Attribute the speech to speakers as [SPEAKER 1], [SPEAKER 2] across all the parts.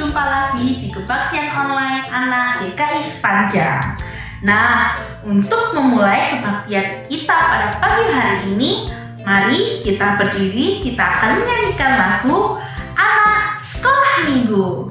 [SPEAKER 1] berjumpa lagi di kebaktian online anak GKI Sepanjang. Nah, untuk memulai kebaktian kita pada pagi hari ini, mari kita berdiri, kita akan menyanyikan lagu Anak Sekolah Minggu.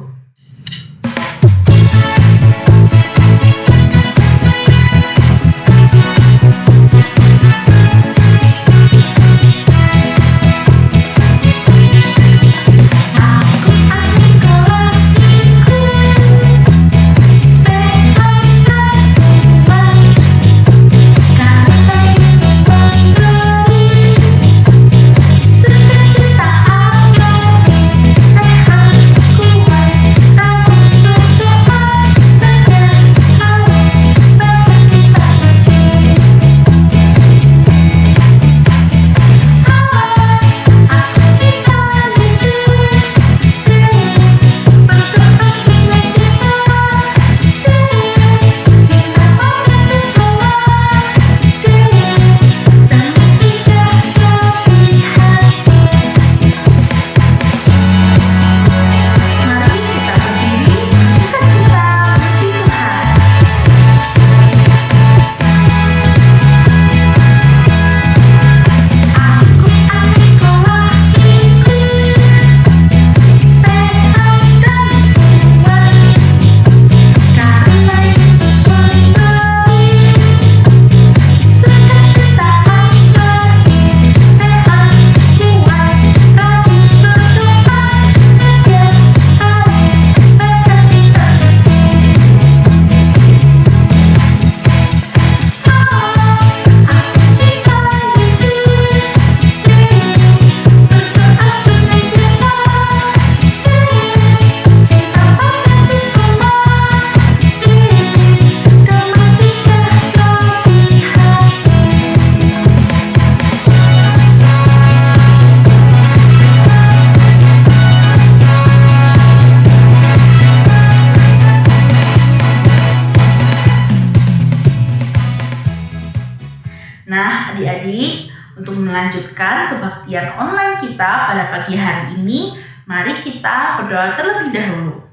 [SPEAKER 1] Nah, adik-adik, untuk melanjutkan kebaktian online kita pada pagi hari ini, mari kita berdoa terlebih dahulu.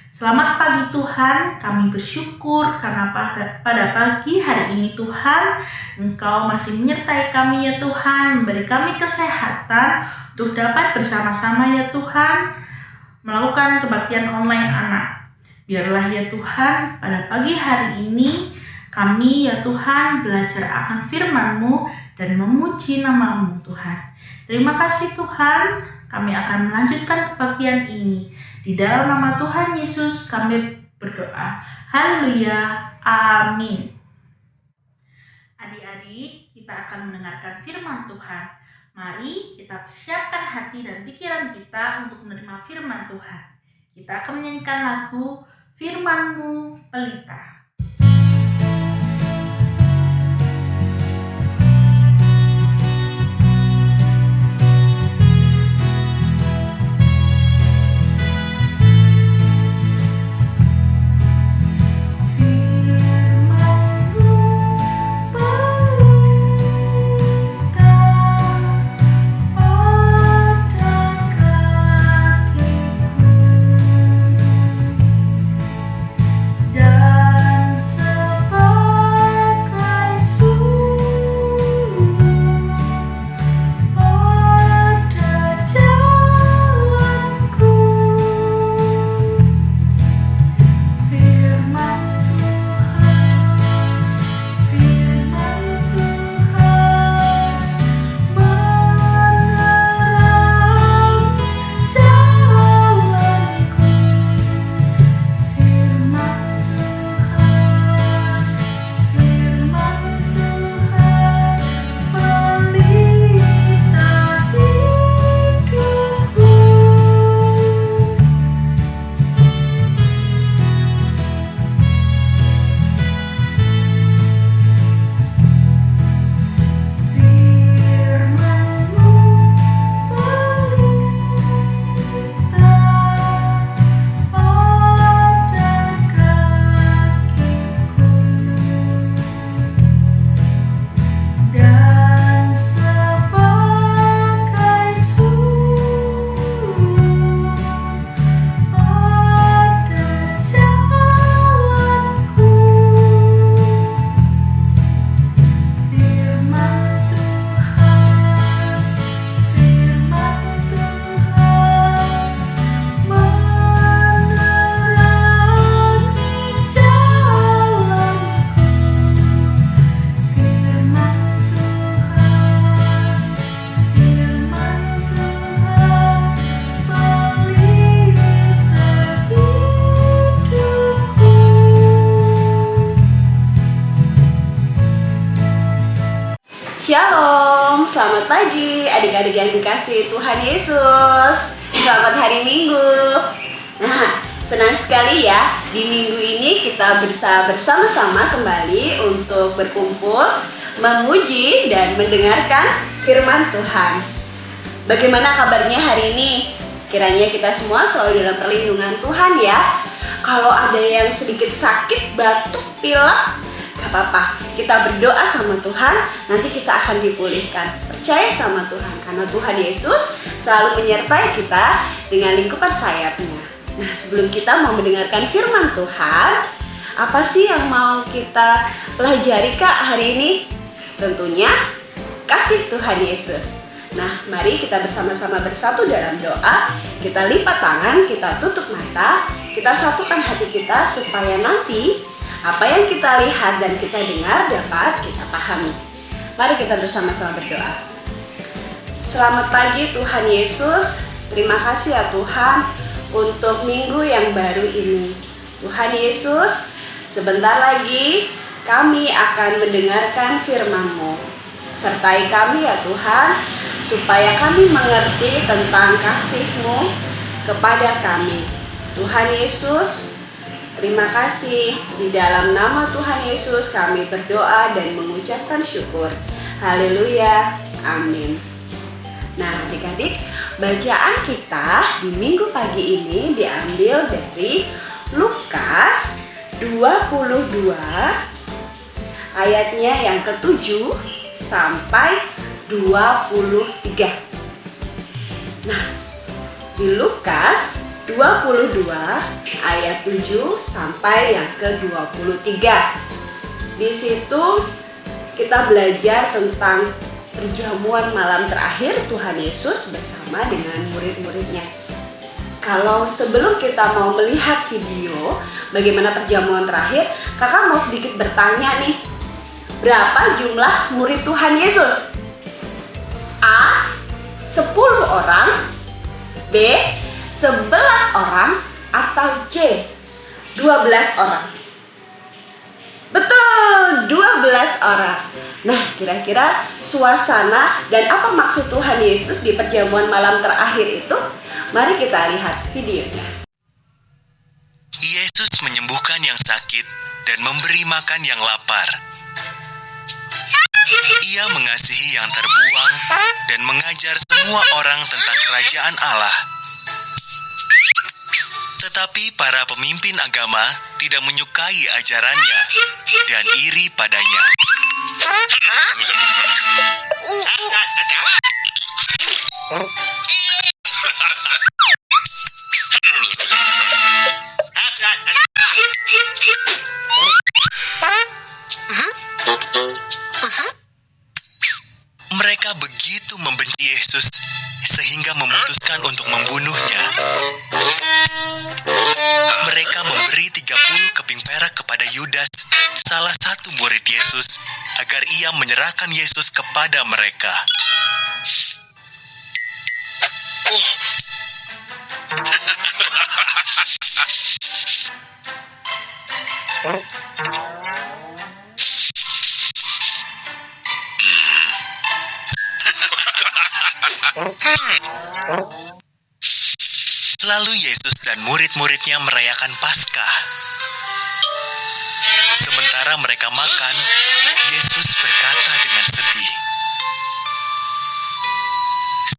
[SPEAKER 1] Selamat pagi Tuhan, kami bersyukur karena pada pagi hari ini Tuhan, Engkau masih menyertai kami ya Tuhan, memberi kami kesehatan untuk dapat bersama-sama ya Tuhan, melakukan kebaktian online anak. Biarlah ya Tuhan, pada pagi hari ini, kami ya Tuhan belajar akan firman-Mu dan memuji nama-Mu Tuhan. Terima kasih Tuhan, kami akan melanjutkan kebaktian ini. Di dalam nama Tuhan Yesus kami berdoa. Haleluya, amin. Adik-adik, kita akan mendengarkan firman Tuhan. Mari kita persiapkan hati dan pikiran kita untuk menerima firman Tuhan. Kita akan menyanyikan lagu Firman-Mu Pelita.
[SPEAKER 2] Dan Selamat pagi adik-adik yang dikasihi Tuhan Yesus. Selamat hari Minggu. Nah, senang sekali ya, di minggu ini kita bisa bersama-sama kembali untuk berkumpul, memuji dan mendengarkan firman Tuhan. Bagaimana kabarnya hari ini? Kiranya kita semua selalu dalam perlindungan Tuhan ya. Kalau ada yang sedikit sakit, batuk, pilek, gak apa-apa, kita berdoa sama Tuhan, nanti kita akan dipulihkan. Percaya sama Tuhan, karena Tuhan Yesus selalu menyertai kita dengan lingkupan sayapnya. Nah, sebelum kita mau mendengarkan firman Tuhan, apa sih yang mau kita pelajari Kak hari ini? Tentunya kasih Tuhan Yesus. Nah, mari kita bersama-sama bersatu dalam doa. Kita lipat tangan, kita tutup mata, kita satukan hati kita supaya nanti apa yang kita lihat dan kita dengar dapat kita pahami. Mari kita bersama-sama berdoa. Selamat pagi Tuhan Yesus. Terima kasih ya Tuhan untuk minggu yang baru ini. Tuhan Yesus, sebentar lagi kami akan mendengarkan firman-Mu. Sertai kami ya Tuhan, supaya kami mengerti tentang kasih-Mu kepada kami. Tuhan Yesus, terima kasih. Di dalam nama Tuhan Yesus kami berdoa dan mengucapkan syukur. Haleluya. Amin. Nah, adik-adik, bacaan kita di minggu pagi ini diambil dari Lukas 22 ayatnya yang ke-7 sampai 23. Nah, di Lukas 22 ayat 7 sampai yang ke-23. Di situ kita belajar tentang perjamuan malam terakhir Tuhan Yesus bersama dengan murid-muridnya. Kalau sebelum kita mau melihat video bagaimana perjamuan terakhir, kakak mau sedikit bertanya nih. Berapa jumlah murid Tuhan Yesus? A. 10 orang, B. 11 orang, atau C. 12 orang? Betul, 12 orang. Nah, kira-kira suasana dan apa maksud Tuhan Yesus di perjamuan malam terakhir itu? Mari kita lihat videonya.
[SPEAKER 3] Yesus menyembuhkan yang sakit dan memberi makan yang lapar. Ia mengasihi yang terbuang dan mengajar semua orang tentang kerajaan Allah. Tetapi para pemimpin agama tidak menyukai ajarannya dan iri padanya. Mereka begitu membenci Yesus sehingga memutuskan untuk membunuhnya. Mereka memberi 30 keping perak kepada Yudas, salah satu murid Yesus, agar ia menyerahkan Yesus kepada mereka. Lalu Yesus dan murid-muridnya merayakan Paskah. Sementara mereka makan, Yesus berkata dengan sedih,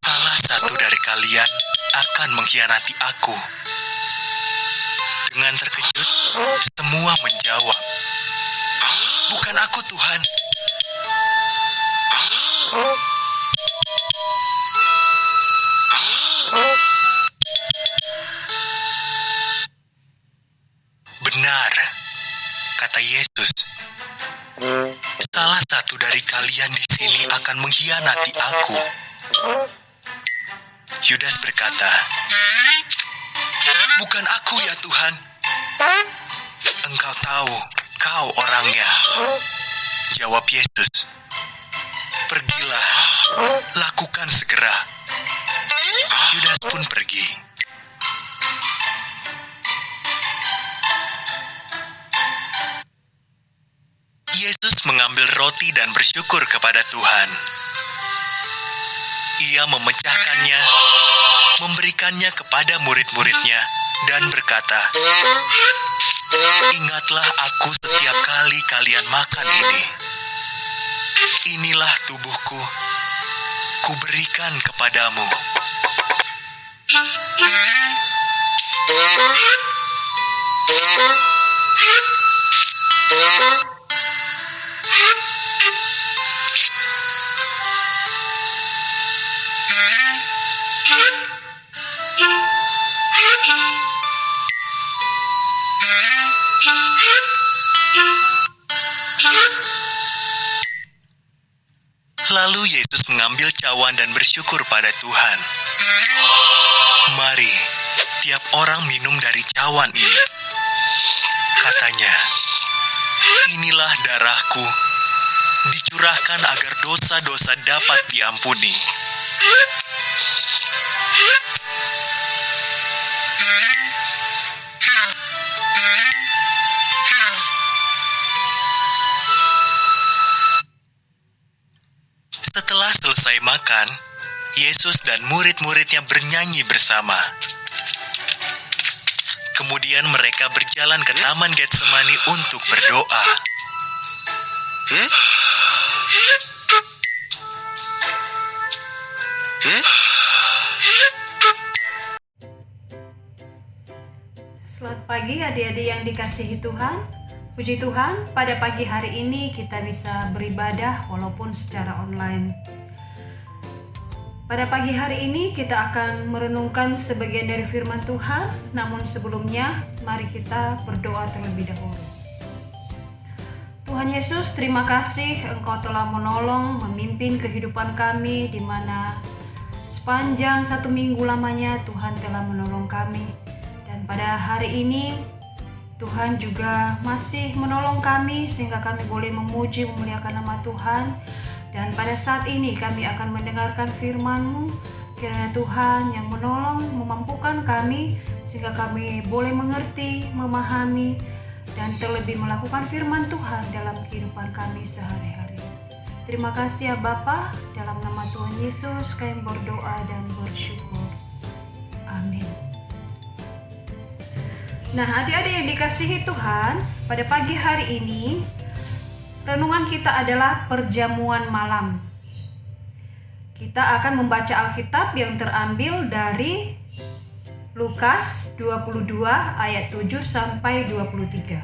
[SPEAKER 3] "Salah satu dari kalian akan mengkhianati aku." Dengan terkejut, semua menjawab, "Bukan aku, Tuhan." "Benar," kata Yesus. "Salah satu dari kalian di sini akan mengkhianati aku." Yudas berkata, "Bukan aku ya Tuhan." "Engkau tahu, kau orangnya," jawab Yesus. "Pergilah, lakukan segera." Yudas pun pergi. Yesus mengambil roti dan bersyukur kepada Tuhan. Ia memecahkannya, memberikannya kepada murid-muridnya, dan berkata, "Ingatlah aku setiap kali kalian makan ini. Inilah tubuhku, kuberikan kepadamu." Lalu Yesus mengambil cawan dan bersyukur pada Tuhan. "Mari, tiap orang minum dari cawan ini," katanya. "Inilah darahku, dicurahkan agar dosa-dosa dapat diampuni." Setelah selesai makan, Yesus dan murid-muridnya bernyanyi bersama. Kemudian mereka berjalan ke Taman Getsemani untuk berdoa.
[SPEAKER 4] Selamat pagi adik-adik yang dikasihi Tuhan. Puji Tuhan, pada pagi hari ini kita bisa beribadah walaupun secara online. Pada pagi hari ini kita akan merenungkan sebagian dari firman Tuhan, namun sebelumnya mari kita berdoa terlebih dahulu. Tuhan Yesus, terima kasih Engkau telah menolong, memimpin kehidupan kami di mana sepanjang 1 minggu lamanya Tuhan telah menolong kami. Dan pada hari ini Tuhan juga masih menolong kami sehingga kami boleh memuji memuliakan nama Tuhan. Dan pada saat ini kami akan mendengarkan firman-Mu. Kiranya Tuhan yang menolong, memampukan kami sehingga kami boleh mengerti, memahami, dan terlebih melakukan firman Tuhan dalam kehidupan kami sehari-hari. Terima kasih ya Bapa, dalam nama Tuhan Yesus kami berdoa dan bersyukur. Amin. Nah, adik-adik yang dikasihi Tuhan, pada pagi hari ini renungan kita adalah perjamuan malam. Kita akan membaca Alkitab yang terambil dari Lukas 22 ayat 7 sampai 23.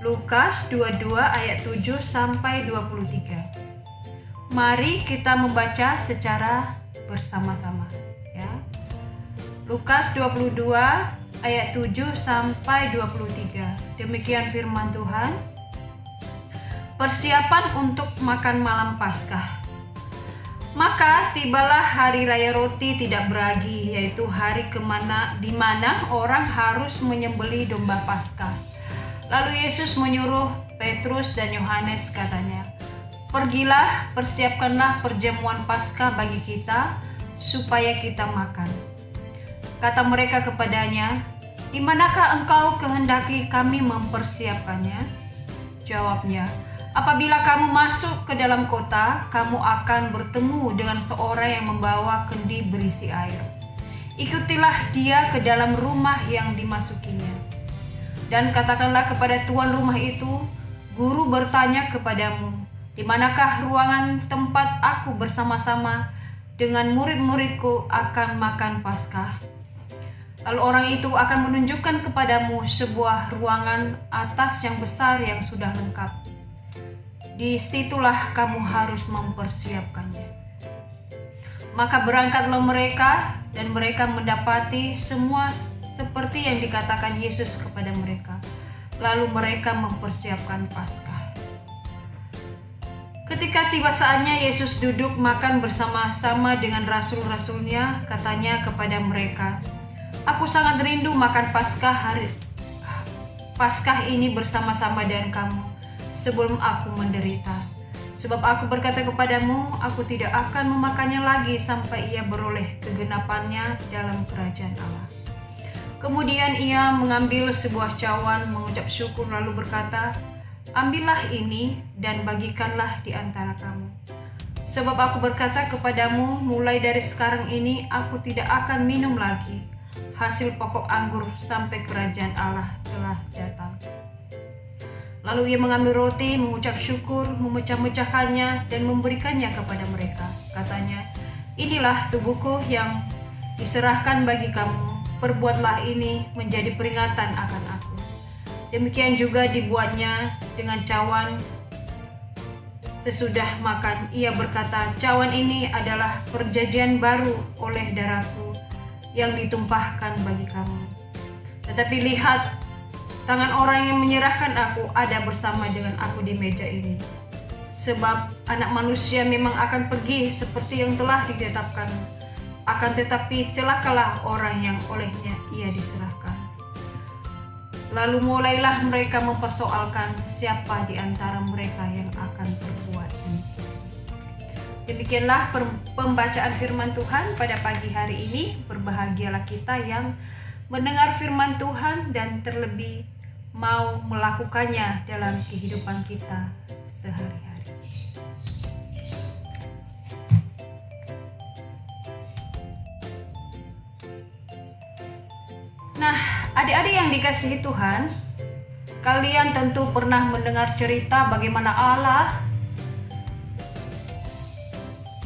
[SPEAKER 4] Lukas 22 ayat 7 sampai 23. Mari kita membaca secara bersama-sama ya. Lukas 22 ayat 7 sampai 23. Demikian firman Tuhan. Persiapan untuk makan malam Paskah. Maka tibalah hari raya roti tidak beragi, yaitu hari di mana orang harus menyembelih domba Paskah. Lalu Yesus menyuruh Petrus dan Yohanes, katanya, "Pergilah, persiapkanlah perjamuan Paskah bagi kita, supaya kita makan." Kata mereka kepadanya, "Di manakah engkau kehendaki kami mempersiapkannya?" Jawabnya, "Apabila kamu masuk ke dalam kota, kamu akan bertemu dengan seorang yang membawa kendi berisi air. Ikutilah dia ke dalam rumah yang dimasukinya. Dan katakanlah kepada tuan rumah itu, Guru bertanya kepadamu, di manakah ruangan tempat aku bersama-sama dengan murid-muridku akan makan Paskah? Lalu orang itu akan menunjukkan kepadamu sebuah ruangan atas yang besar yang sudah lengkap. Disitulah kamu harus mempersiapkannya." Maka berangkatlah mereka, dan mereka mendapati semua seperti yang dikatakan Yesus kepada mereka. Lalu mereka mempersiapkan Paskah. Ketika tiba saatnya Yesus duduk makan bersama-sama dengan rasul-rasulnya, katanya kepada mereka, "Aku sangat rindu makan Paskah ini bersama-sama dengan kamu sebelum aku menderita. Sebab aku berkata kepadamu, aku tidak akan memakannya lagi sampai ia beroleh kegenapannya dalam kerajaan Allah." Kemudian ia mengambil sebuah cawan, mengucap syukur lalu berkata, "Ambillah ini dan bagikanlah di antara kamu. Sebab aku berkata kepadamu, mulai dari sekarang ini aku tidak akan minum lagi hasil pokok anggur sampai kerajaan Allah telah datang. Lalu ia mengambil roti, mengucap syukur, memecah-mecahkannya dan memberikannya kepada mereka. Katanya, inilah tubuhku yang diserahkan bagi kamu. Perbuatlah ini menjadi peringatan akan aku. Demikian juga dibuatnya dengan cawan. Sesudah makan, ia berkata, cawan ini adalah perjanjian baru oleh darahku yang ditumpahkan bagi kamu. Tetapi lihat, tangan orang yang menyerahkan aku ada bersama dengan aku di meja ini. Sebab anak manusia memang akan pergi seperti yang telah ditetapkan. Akan tetapi celakalah orang yang olehnya ia diserahkan. Lalu mulailah mereka mempersoalkan siapa di antara mereka yang akan berbuat ini. Demikianlah pembacaan firman Tuhan pada pagi hari ini. Berbahagialah kita yang mendengar firman Tuhan dan terlebih mau melakukannya dalam kehidupan kita sehari-hari. Nah, adik-adik yang dikasihi Tuhan, kalian tentu pernah mendengar cerita bagaimana Allah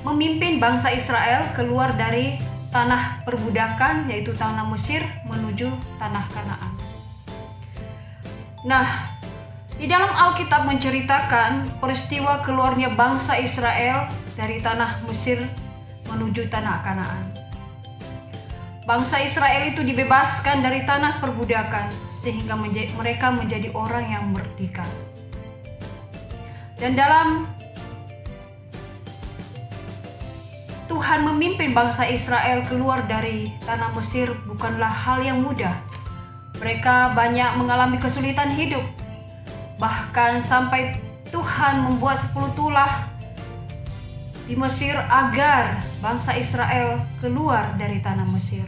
[SPEAKER 4] memimpin bangsa Israel keluar dari tanah perbudakan, yaitu tanah Mesir, menuju tanah Kanaan. Nah, di dalam Alkitab menceritakan peristiwa keluarnya bangsa Israel dari tanah Mesir menuju tanah Kanaan. Bangsa Israel itu dibebaskan dari tanah perbudakan sehingga mereka menjadi orang yang merdeka. Dan dalam Tuhan memimpin bangsa Israel keluar dari tanah Mesir bukanlah hal yang mudah. Mereka banyak mengalami kesulitan hidup. Bahkan sampai Tuhan membuat 10 tulah di Mesir agar bangsa Israel keluar dari tanah Mesir.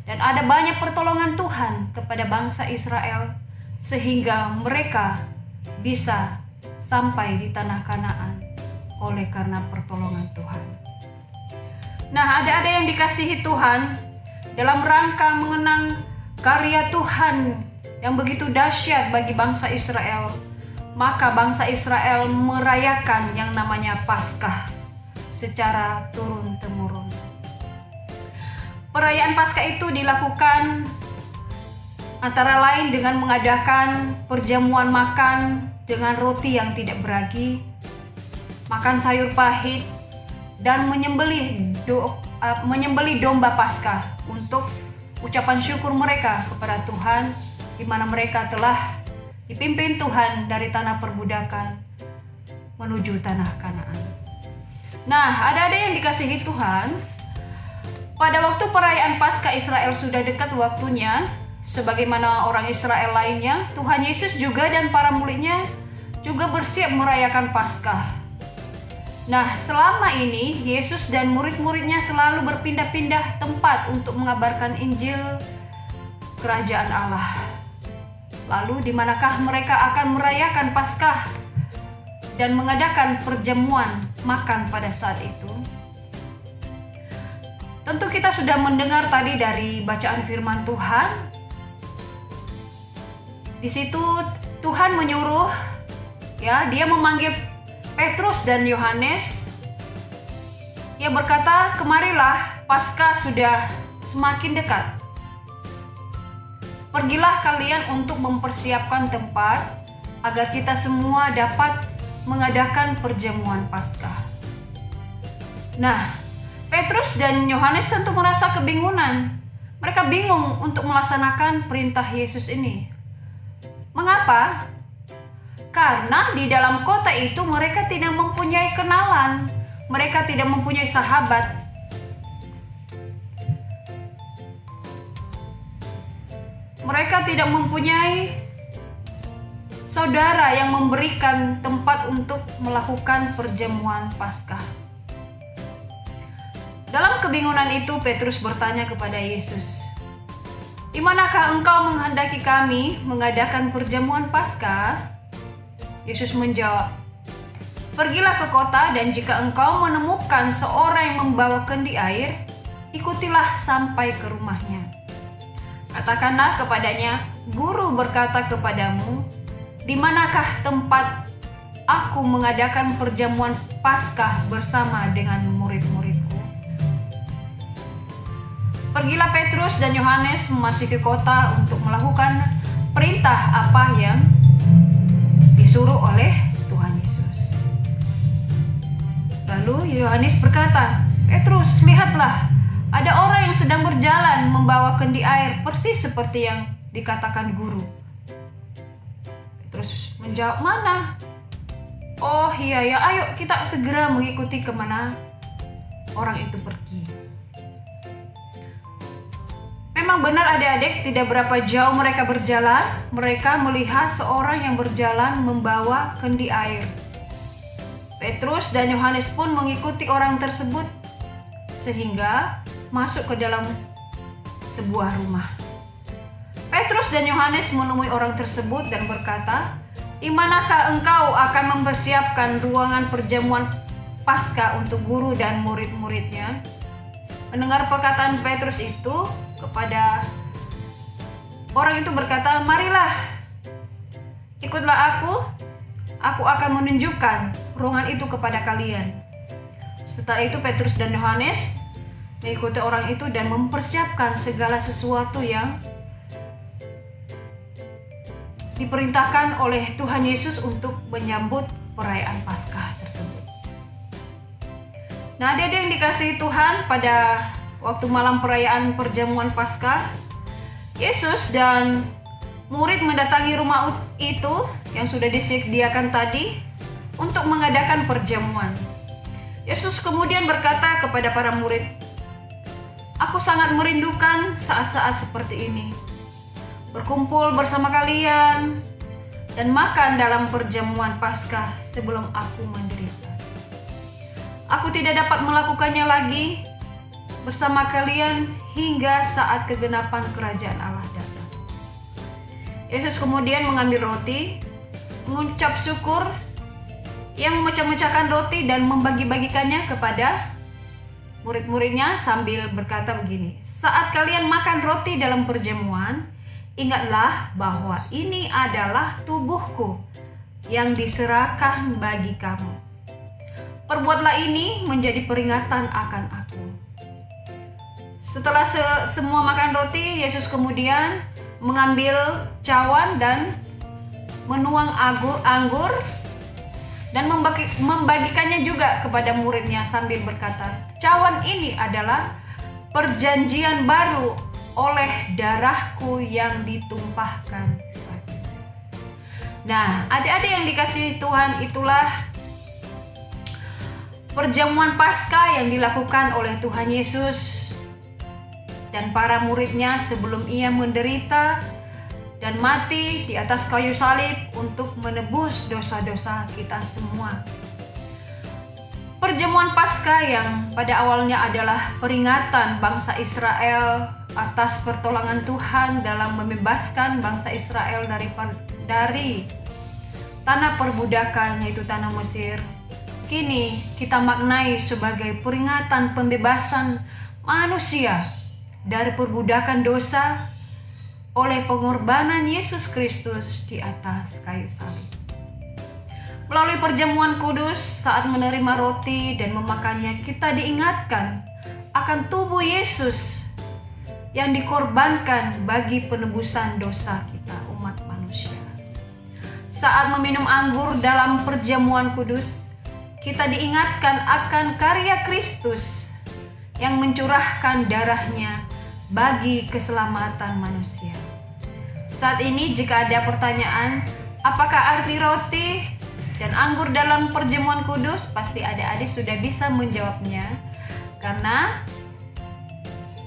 [SPEAKER 4] Dan ada banyak pertolongan Tuhan kepada bangsa Israel sehingga mereka bisa sampai di tanah Kanaan oleh karena pertolongan Tuhan. Nah, adik-adik yang dikasihi Tuhan, dalam rangka mengenang karya Tuhan yang begitu dahsyat bagi bangsa Israel, maka bangsa Israel merayakan yang namanya Paskah secara turun-temurun. Perayaan Paskah itu dilakukan antara lain dengan mengadakan perjamuan makan dengan roti yang tidak beragi, makan sayur pahit, dan menyembelih domba Paskah untuk ucapan syukur mereka kepada Tuhan, di mana mereka telah dipimpin Tuhan dari tanah perbudakan menuju tanah Kanaan. Nah, adik-adik yang dikasihi Tuhan, pada waktu perayaan Paskah Israel sudah dekat waktunya, sebagaimana orang Israel lainnya, Tuhan Yesus juga dan para muridnya juga bersiap merayakan Paskah. Nah, selama ini Yesus dan murid-muridnya selalu berpindah-pindah tempat untuk mengabarkan Injil Kerajaan Allah. Lalu di manakah mereka akan merayakan Paskah dan mengadakan perjamuan makan pada saat itu? Tentu kita sudah mendengar tadi dari bacaan firman Tuhan. Di situ Tuhan menyuruh, dia memanggil Petrus dan Yohanes. Ia berkata, "Kemarilah, Paskah sudah semakin dekat. Pergilah kalian untuk mempersiapkan tempat agar kita semua dapat mengadakan perjamuan Paskah." Nah, Petrus dan Yohanes tentu merasa kebingungan. Mereka bingung untuk melaksanakan perintah Yesus ini. Mengapa? Karena di dalam kota itu mereka tidak mempunyai kenalan. Mereka tidak mempunyai sahabat. Mereka tidak mempunyai saudara yang memberikan tempat untuk melakukan perjamuan Paskah. Dalam kebingungan itu, Petrus bertanya kepada Yesus, "Di manakah engkau menghendaki kami mengadakan perjamuan Paskah?" Yesus menjawab, Pergilah ke kota, dan jika engkau menemukan seorang yang membawa kendi air, ikutilah sampai ke rumahnya. Katakanlah kepadanya, Guru berkata kepadamu, di manakah tempat aku mengadakan perjamuan Paskah bersama dengan murid-muridku? Pergilah Petrus dan Yohanes memasuki kota untuk melakukan perintah apa yang disuruh oleh Tuhan Yesus. Lalu Yohanes berkata, Petrus, lihatlah, ada orang yang sedang berjalan membawa kendi air persis seperti yang dikatakan guru. Petrus menjawab, mana? Oh iya ya, ayo kita segera mengikuti kemana orang itu pergi. Memang benar adik-adik, tidak berapa jauh mereka berjalan, mereka melihat seorang yang berjalan membawa kendi air. Petrus dan Yohanes pun mengikuti orang tersebut sehingga masuk ke dalam sebuah rumah. Petrus dan Yohanes menemui orang tersebut dan berkata, di manakah engkau akan mempersiapkan ruangan perjamuan Paskah untuk guru dan murid-muridnya? Mendengar perkataan Petrus itu, kepada orang itu berkata, marilah, ikutlah aku akan menunjukkan ruangan itu kepada kalian. Setelah itu Petrus dan Yohanes mengikuti orang itu dan mempersiapkan segala sesuatu yang diperintahkan oleh Tuhan Yesus untuk menyambut perayaan Paskah tersebut. Nah, adik-adik yang dikasihi Tuhan, pada waktu malam perayaan perjamuan Paskah, Yesus dan murid mendatangi rumah itu yang sudah disediakan tadi untuk mengadakan perjamuan. Yesus kemudian berkata kepada para murid, aku sangat merindukan saat-saat seperti ini, berkumpul bersama kalian dan makan dalam perjamuan Paskah sebelum aku menderita. Aku tidak dapat melakukannya lagi bersama kalian hingga saat kegenapan kerajaan Allah datang. Yesus kemudian mengambil roti, mengucap syukur, ia memecah-mecahkan roti dan membagi-bagikannya kepada murid-muridnya sambil berkata begini, saat kalian makan roti dalam perjamuan, ingatlah bahwa ini adalah tubuhku yang diserahkan bagi kamu. Perbuatlah ini menjadi peringatan akan aku. Setelah semua makan roti, Yesus kemudian mengambil cawan dan menuang anggur dan membagikannya juga kepada muridnya sambil berkata, cawan ini adalah perjanjian baru oleh darahku yang ditumpahkan bagimu. Nah, adik-adik yang dikasihi Tuhan, itulah perjamuan Paskah yang dilakukan oleh Tuhan Yesus dan para muridnya sebelum ia menderita dan mati di atas kayu salib untuk menebus dosa-dosa kita semua. Perjamuan Paskah yang pada awalnya adalah peringatan bangsa Israel atas pertolongan Tuhan dalam membebaskan bangsa Israel dari tanah perbudakan, yaitu tanah Mesir. Kini kita maknai sebagai peringatan pembebasan manusia dari perbudakan dosa oleh pengorbanan Yesus Kristus di atas kayu salib. Melalui perjamuan kudus, saat menerima roti dan memakannya, kita diingatkan akan tubuh Yesus yang dikorbankan bagi penebusan dosa kita, umat manusia. Saat meminum anggur dalam perjamuan kudus, kita diingatkan akan karya Kristus yang mencurahkan darahnya bagi keselamatan manusia. Saat ini jika ada pertanyaan, apakah arti roti dan anggur dalam perjamuan kudus? Pasti adik-adik sudah bisa menjawabnya. Karena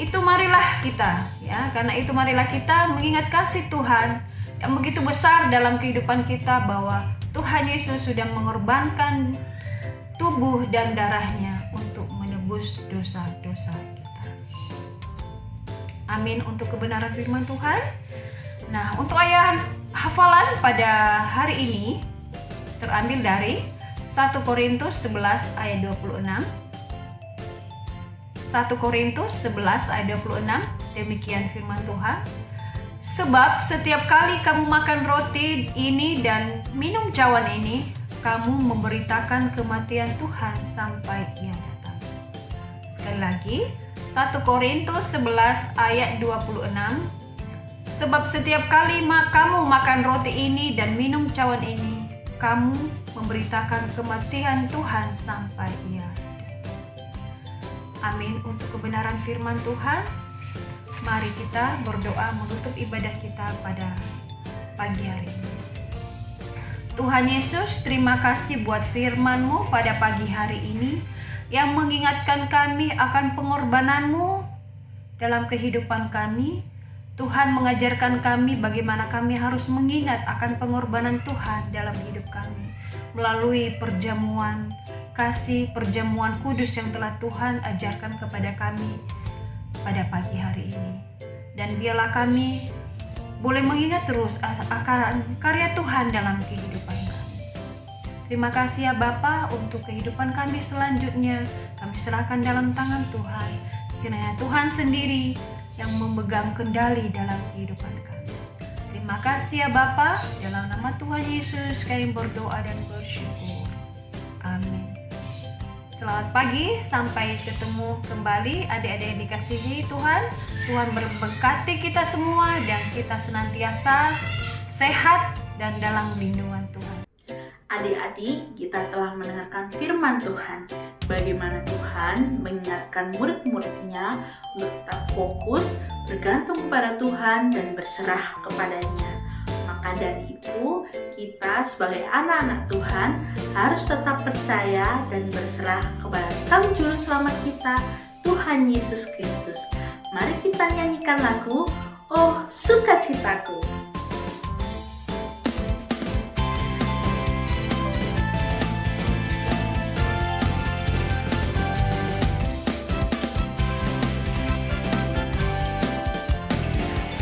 [SPEAKER 4] itu marilah kita mengingat kasih Tuhan yang begitu besar dalam kehidupan kita, bahwa Tuhan Yesus sudah mengorbankan tubuh dan darahnya untuk menebus dosa-dosa kita. Amin untuk kebenaran firman Tuhan. Nah, untuk ayat hafalan pada hari ini terambil dari 1 Korintus 11 ayat 26. 1 Korintus 11 ayat 26, demikian firman Tuhan. Sebab setiap kali kamu makan roti ini dan minum cawan ini, kamu memberitakan kematian Tuhan sampai Ia datang. Sekali lagi, 1 Korintus 11 ayat 26. Sebab setiap kali kamu makan roti ini dan minum cawan ini, kamu memberitakan kematian Tuhan sampai Ia datang. Amin untuk kebenaran firman Tuhan. Mari kita berdoa menutup ibadah kita pada pagi hari ini. Tuhan Yesus, terima kasih buat firman-Mu pada pagi hari ini yang mengingatkan kami akan pengorbanan-Mu dalam kehidupan kami. Tuhan mengajarkan kami bagaimana kami harus mengingat akan pengorbanan Tuhan dalam hidup kami melalui perjamuan kasih, perjamuan kudus yang telah Tuhan ajarkan kepada kami pada pagi hari ini. Dan biarlah kami boleh mengingat terus akan karya Tuhan dalam kehidupan kami. Terima kasih ya Bapa untuk kehidupan kami selanjutnya. Kami serahkan dalam tangan Tuhan. Kiranya Tuhan sendiri yang memegang kendali dalam kehidupan kami. Terima kasih ya Bapa, dalam nama Tuhan Yesus kami berdoa dan bersyukur. Amin. Selamat pagi, sampai ketemu kembali adik-adik yang dikasihi Tuhan. Tuhan memberkati kita semua dan kita senantiasa sehat dan dalam lindungan Tuhan.
[SPEAKER 1] Adik-adik, kita telah mendengarkan firman Tuhan. Bagaimana Tuhan mengingatkan murid-muridnya untuk tetap fokus, bergantung kepada Tuhan dan berserah kepadanya. Maka dari itu, kita sebagai anak-anak Tuhan harus tetap percaya dan berserah kepada Sang Juru Selamat kita, Tuhan Yesus Kristus. Mari kita nyanyikan lagu "Oh Sukacitaku".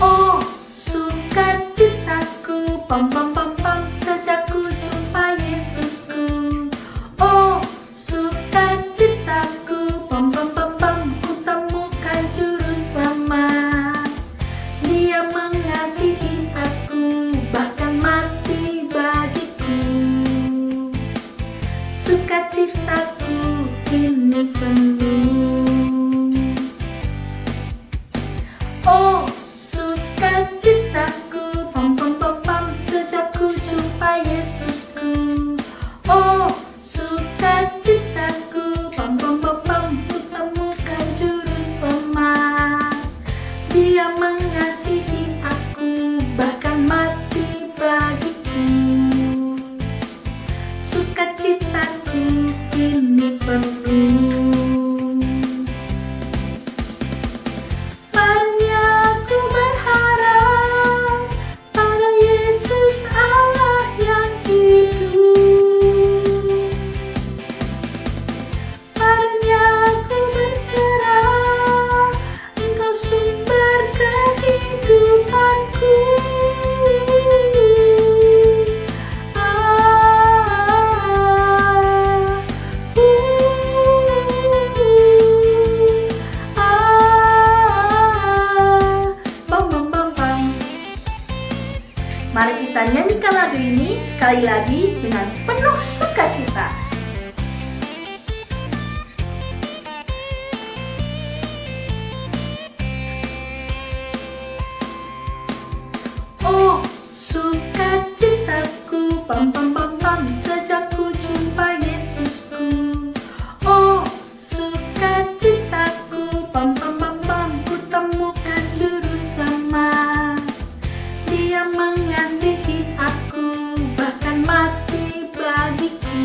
[SPEAKER 1] Oh sukacitaku, pam pam pam pam, sejak ku jumpa Yesusku. Oh sukacitaku, pam pam pam pam, ku temukan Juru Selamat. Dia mengasihi aku, bahkan mati bagiku. Sukacitaku kini penuh. Oh sukacitaku, pam pam pam pam, sejak ku jumpa Yesusku. Oh sukacitaku, pam pam pam pam, ku temukan Juru Selamat. Dia mengasihi aku, bahkan mati bagiku. Sukacitaku kini penuh. Mari kita nyanyikan lagu ini sekali lagi dengan penuh sukacita. Oh sukacitaku, pam pam pam pam, sejak ku jumpa Yesusku. Oh sukacitaku, pam pam pam pam, ku temukan Juru Selamat. Dia mengasihi aku, bahkan mati bagiku.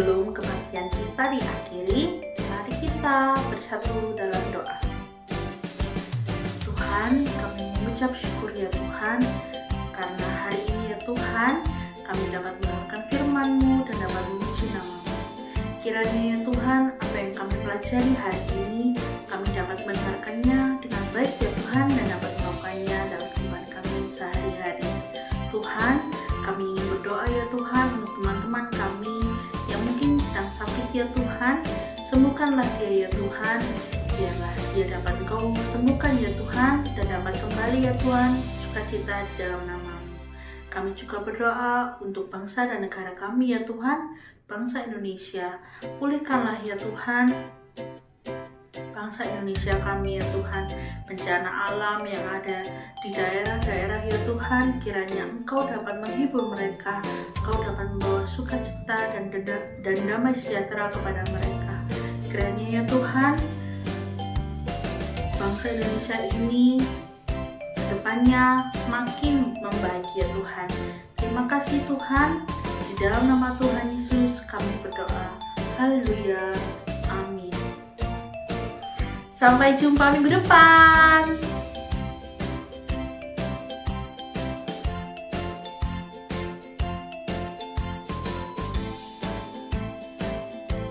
[SPEAKER 1] Sebelum kebaktian kita diakhiri, mari kita bersatu dalam doa. Tuhan, kami mengucap syukur ya Tuhan, karena hari ini ya Tuhan, kami dapat mendengarkan firman-Mu dan dapat memuji nama-Mu. Kiranya ya Tuhan, apa yang kami pelajari hari ini, kami dapat mendengarkannya dengan baik ya Tuhan, dan dapat melakukannya dalam kehidupan kami sehari-hari. Tuhan, kami ingin berdoa ya Tuhan untuk teman-teman kami yang mungkin sedang sakit ya Tuhan. Sembuhkanlah dia ya Tuhan, biarlah dia dapat Engkau sembuhkan ya Tuhan, dan dapat kembali ya Tuhan sukacita di dalam nama-Mu. Kami juga berdoa untuk bangsa dan negara kami ya Tuhan, bangsa Indonesia. Pulihkanlah ya Tuhan bangsa Indonesia kami ya Tuhan, bencana alam yang ada di daerah-daerah ya Tuhan, kiranya Engkau dapat menghibur mereka, Engkau dapat membawa sukacita dan damai sejahtera kepada mereka. Kiranya ya Tuhan, bangsa Indonesia ini depannya makin membaik ya Tuhan. Terima kasih Tuhan, di dalam nama Tuhan Yesus kami berdoa. Haleluya, amin. Sampai jumpa minggu depan.